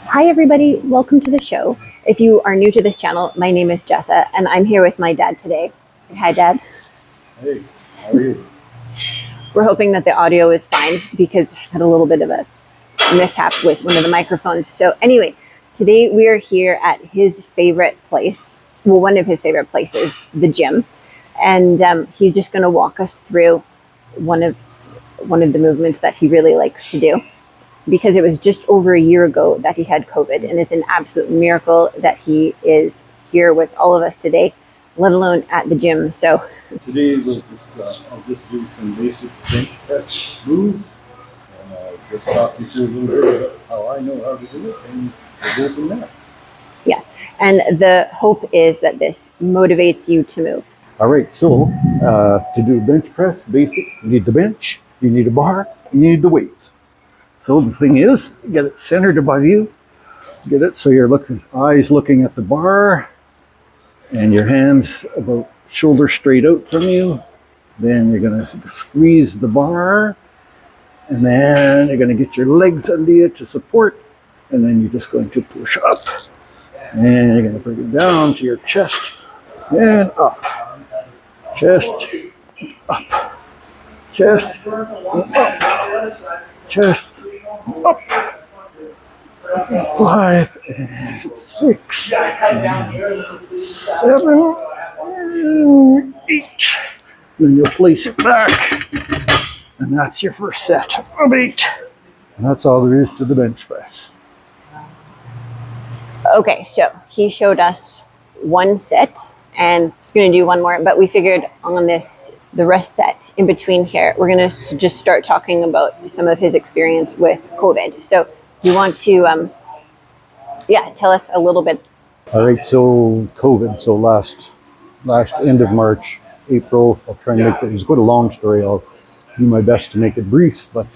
Hi, everybody. Welcome to the show. If you are new to this channel, my name is Jessa, and I'm here with my dad today. Hi, Dad. Hey, how are you? We're hoping that the audio is fine because I had a little bit of a mishap with one of the microphones. So, anyway, today we are here at his favorite place. Well, one of his favorite places, the gym, and he's just going to walk us through one of one of the movements that he really likes to do, because it was just over a year ago that he had COVID, and it's an absolute miracle that he is here with all of us today, let alone at the gym. So Today I'll just do some basic bench press moves, and I'll just talk you through a little bit about how I know how to do it, and we'll go from there. yes, and the hope is that this motivates you to move. All right, so to do bench press, basic, you need the bench, you need a bar, you need the weights. So the thing is, get it centered above you, get it so you're eyes looking at the bar, and your hands about shoulder straight out from you. Then you're going to squeeze the bar, and then you're going to get your legs under you to support, and then you're just going to push up, and you're going to bring it down to your chest and up, chest, up, chest, up, chest, up. 5, 6, 7, 8. Then you'll place it back, and that's your first set of 8. And that's all there is to the bench press. Okay, so he showed us one set, and he's going to do one more, but we figured on the rest set in between here, we're going to just start talking about some of his experience with COVID. So do you want to tell us a little bit? All right, so COVID, so last end of March, April, I'll try and make it's quite a long story. I'll do my best to make it brief, but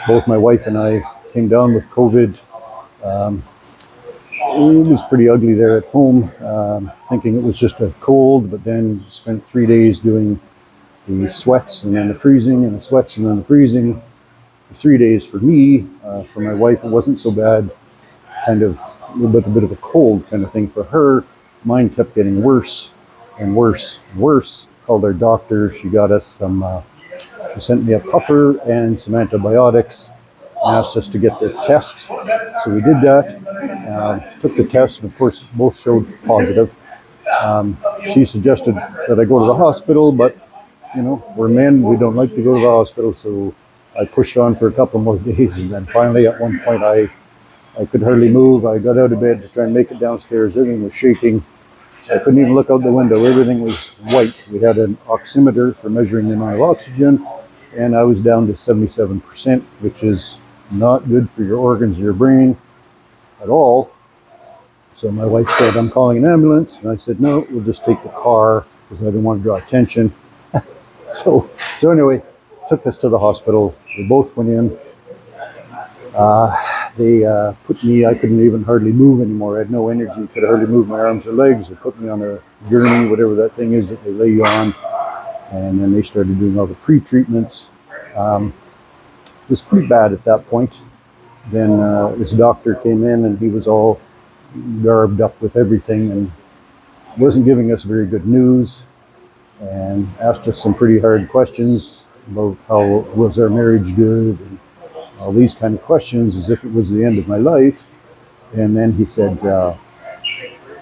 both my wife and I came down with COVID. It was pretty ugly there at home, thinking it was just a cold, but then spent 3 days doing the sweats and then the freezing and the sweats and then the freezing. 3 days for me. For my wife, it wasn't so bad, kind of a bit of a cold kind of thing for her. Mine kept getting worse and worse and worse. Called our doctor. She got us she sent me a puffer and some antibiotics, asked us to get the test. So we did that, took the test, and of course both showed positive. She suggested that I go to the hospital, but we're men, we don't like to go to the hospital, so I pushed on for a couple more days, and then finally at one point I could hardly move. I got out of bed to try and make it downstairs. Everything was shaking. I couldn't even look out the window. Everything was white. We had an oximeter for measuring the amount of oxygen, and I was down to 77%, which is not good for your organs or your brain at all. So my wife said, I'm calling an ambulance. And I said, no, we'll just take the car because I didn't want to draw attention. So anyway, took us to the hospital. We both went in. They put me, I couldn't even hardly move anymore. I had no energy, could hardly move my arms or legs. They put me on a gurney, whatever that thing is that they lay you on. And then they started doing all the pre-treatments. It was pretty bad at that point. Then this doctor came in and he was all garbed up with everything and wasn't giving us very good news and asked us some pretty hard questions about how was our marriage good and all these kind of questions as if it was the end of my life. And then he said, I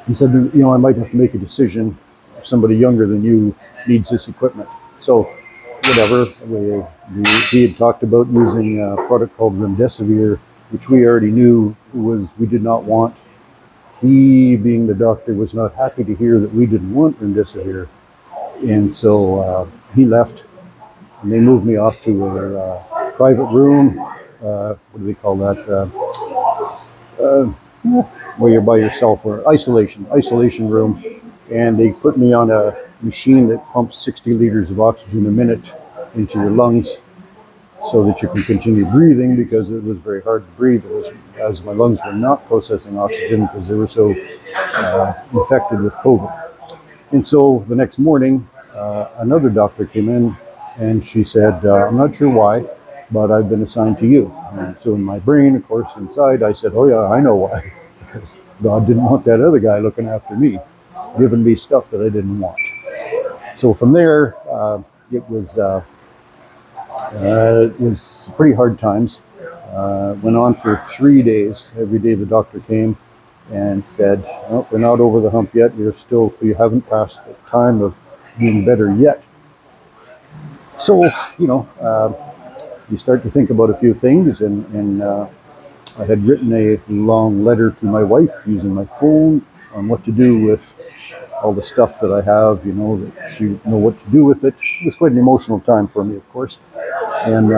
might have to make a decision if somebody younger than you needs this equipment. So whatever, he had talked about using a product called Remdesivir, which we already knew we did not want. He, being the doctor, was not happy to hear that we didn't want Remdesivir. And so he left, and they moved me off to a private room. What do they call that? Where you're by yourself, or isolation room. And they put me on a machine that pumps 60 liters of oxygen a minute into your lungs so that you can continue breathing, because it was very hard to breathe as my lungs were not processing oxygen because they were so infected with COVID. And so the next morning, another doctor came in and she said, I'm not sure why, but I've been assigned to you. And so in my brain, of course, inside, I said, oh yeah, I know why. Because God didn't want that other guy looking after me, giving me stuff that I didn't want. So from there, it was pretty hard times. Went on for 3 days. Every day the doctor came and said, "Oh, we're not over the hump yet. You haven't passed the time of being better yet." So, you start to think about a few things, and I had written a long letter to my wife using my phone on what to do with all the stuff that I have, that she would know what to do with it. It was quite an emotional time for me, of course. And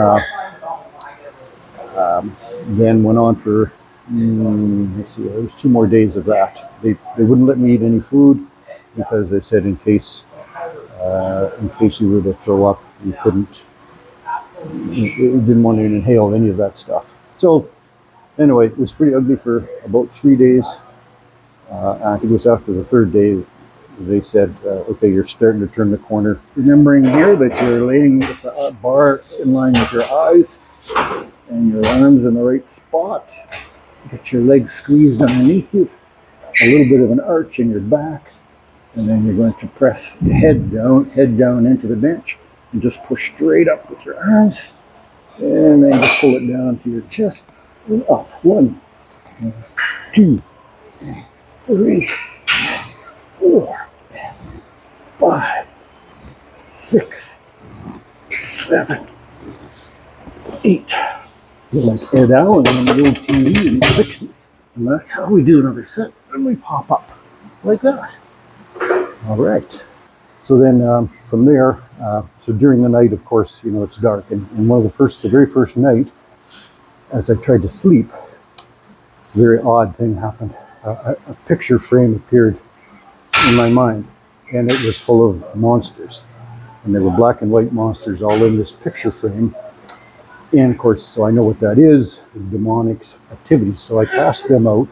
then went on for, let's see, there was 2 more days of that. They wouldn't let me eat any food because they said in case you were to throw up, you couldn't, you didn't want to inhale any of that stuff. So anyway, it was pretty ugly for about 3 days. I think it was after the third day they said, okay, you're starting to turn the corner. Remembering here that you're laying with the bar in line with your eyes and your arms in the right spot. Get your legs squeezed underneath you, a little bit of an arch in your back, and then you're going to press head down into the bench, and just push straight up with your arms, and then just pull it down to your chest, and up. 1, 2, 3, 4, 5, 6, 7, 8. You're like Ed Allen on the old TV in the 60s. And that's how we do another set. And we pop up like that. All right. So then from there, so during the night, of course, it's dark. And the very first night, as I tried to sleep, a very odd thing happened. A picture frame appeared in my mind, and it was full of monsters. And they were black and white monsters all in this picture frame. And of course, so I know what that is, demonic activity. So I cast them out,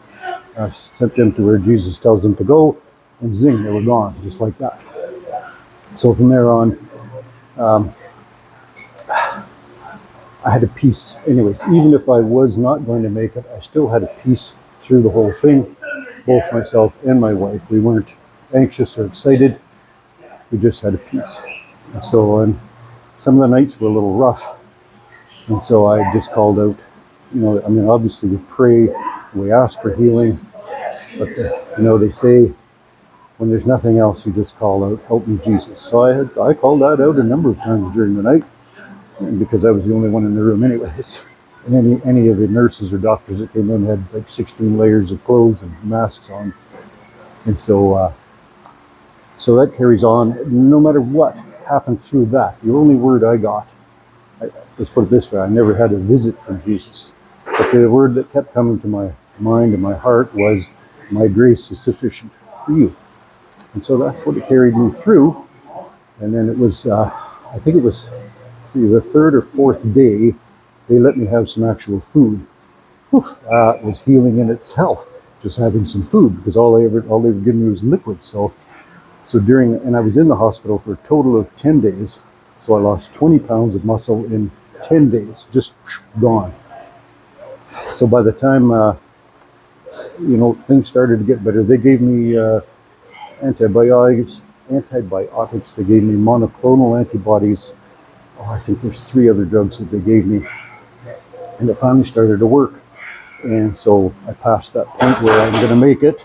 sent them to where Jesus tells them to go, and zing, they were gone, just like that. So from there on, I had a peace. Anyways, even if I was not going to make it, I still had a peace through the whole thing, both myself and my wife. We weren't anxious or excited. We just had a peace. And so some of the nights were a little rough. And so I just called out, obviously we pray, we ask for healing, but they say when there's nothing else, you just call out, help me Jesus. So I called that out a number of times during the night, because I was the only one in the room anyways. And any of the nurses or doctors that came in had like 16 layers of clothes and masks on. And so that carries on, no matter what happened through that. The only word I got, let's put it this way, I never had a visit from Jesus. But the word that kept coming to my mind and my heart was, my grace is sufficient for you. And so that's what it carried me through. And then it was, I think it was the third or fourth day, they let me have some actual food. It was healing in itself, just having some food, because all they were giving me was liquid. So and I was in the hospital for a total of 10 days. So I lost 20 pounds of muscle in 10 days, just gone. So by the time, things started to get better, they gave me antibiotics. They gave me monoclonal antibodies. I think there's 3 other drugs that they gave me. And it finally started to work. And so I passed that point where I'm going to make it.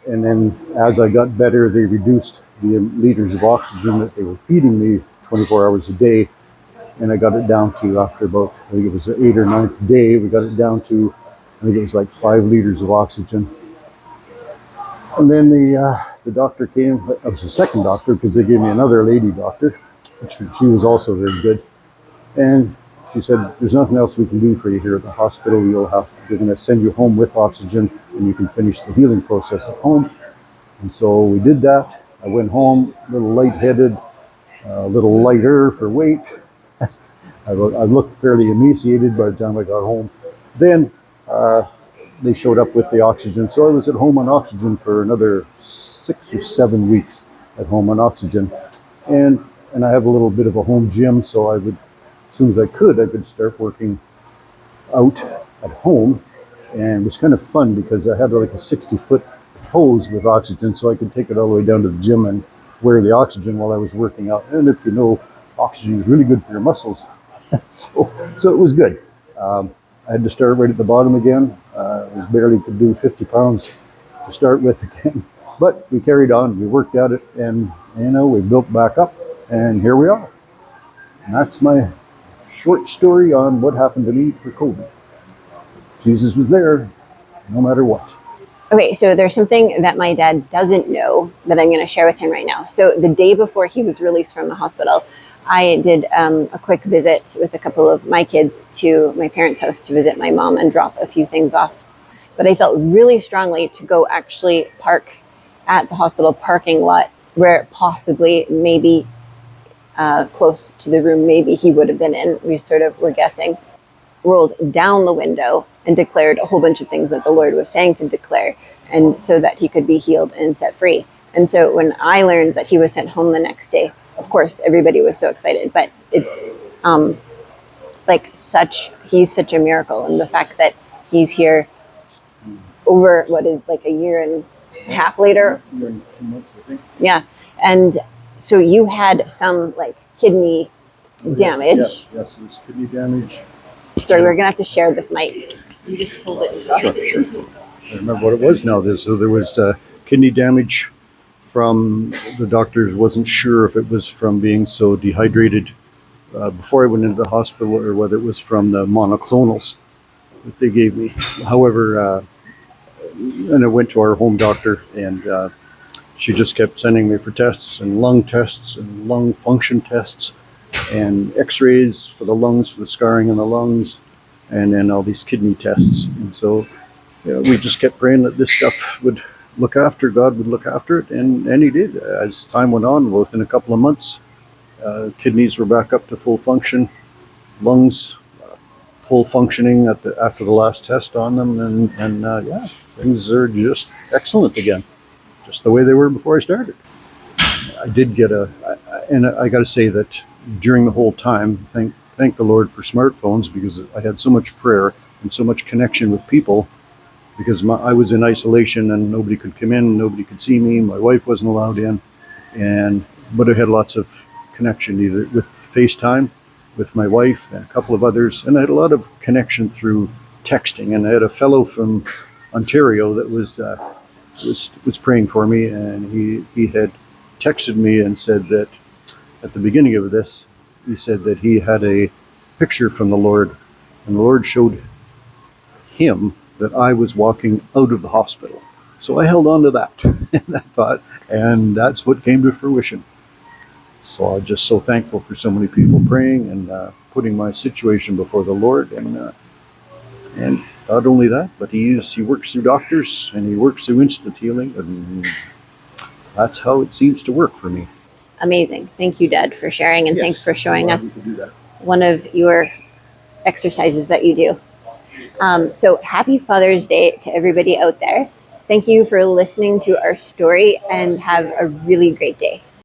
And then as I got better, they reduced the liters of oxygen that they were feeding me 24 hours a day. And I got it down to, after about, I think it was the 8th or 9th day, we got it down to, I think it was like 5 liters of oxygen. And then the doctor came. It was the second doctor, because they gave me another lady doctor. She was also very good. And she said, there's nothing else we can do for you here at the hospital. They're going to send you home with oxygen, and you can finish the healing process at home. And so we did that. I went home a little lightheaded, a little lighter for weight. I looked fairly emaciated by the time I got home. Then they showed up with the oxygen. So I was at home on oxygen for another 6 or 7 weeks at home on oxygen. And I have a little bit of a home gym, so I would soon as I could start working out at home. And it was kind of fun because I had like a 60-foot hose with oxygen, so I could take it all the way down to the gym and wear the oxygen while I was working out. And if you know, oxygen is really good for your muscles. So it was good. I had to start right at the bottom again. I was barely could do 50 pounds to start with again. But we carried on, we worked at it, and we built back up, and here we are. And that's my short story on what happened to me for COVID. Jesus was there no matter what. Okay, so there's something that my dad doesn't know that I'm going to share with him right now. So the day before he was released from the hospital, I did a quick visit with a couple of my kids to my parents' house to visit my mom and drop a few things off. But I felt really strongly to go actually park at the hospital parking lot where possibly maybe close to the room maybe he would have been in. We sort of were guessing. Rolled down the window and declared a whole bunch of things that the Lord was saying to declare, and so that he could be healed and set free. And so when I learned that he was sent home the next day, of course, everybody was so excited, but it's he's such a miracle. And the fact that he's here over what is like a year and a half later. Year and 2 months, I think. Yeah. And so you had some like kidney damage. Yes, it was kidney damage. Sorry, we're gonna have to share this mic. You just hold it. Sure. I remember what it was now. There was kidney damage from the doctors wasn't sure if it was from being so dehydrated before I went into the hospital or whether it was from the monoclonals that they gave me. However, and I went to our home doctor, and she just kept sending me for tests and lung function tests and x-rays for the lungs, for the scarring in the lungs, and then all these kidney tests. And so we just kept praying that this stuff would God would look after it, and he did. As time went on, within a couple of months, kidneys were back up to full function, lungs full functioning after the last test on them, and things are just excellent again, just the way they were before I started. I did get and I got to say that during the whole time, thank the Lord for smartphones, because I had so much prayer and so much connection with people, because I was in isolation and nobody could come in, nobody could see me, my wife wasn't allowed in, but I had lots of connection either with FaceTime with my wife and a couple of others, and I had a lot of connection through texting. And I had a fellow from Ontario that was praying for me, and he had texted me and said that at the beginning of this, he said that he had a picture from the Lord, and the Lord showed him that I was walking out of the hospital. So I held on to that, that thought, and that's what came to fruition. So I'm just so thankful for so many people praying and putting my situation before the Lord, and not only that, but he works through doctors and he works through instant healing, and that's how it seems to work for me. Amazing. Thank you, Dad, for sharing, and Yes, thanks for showing us to do that. one of your exercises that you do. So happy Father's Day to everybody out there. Thank you for listening to our story, and have a really great day.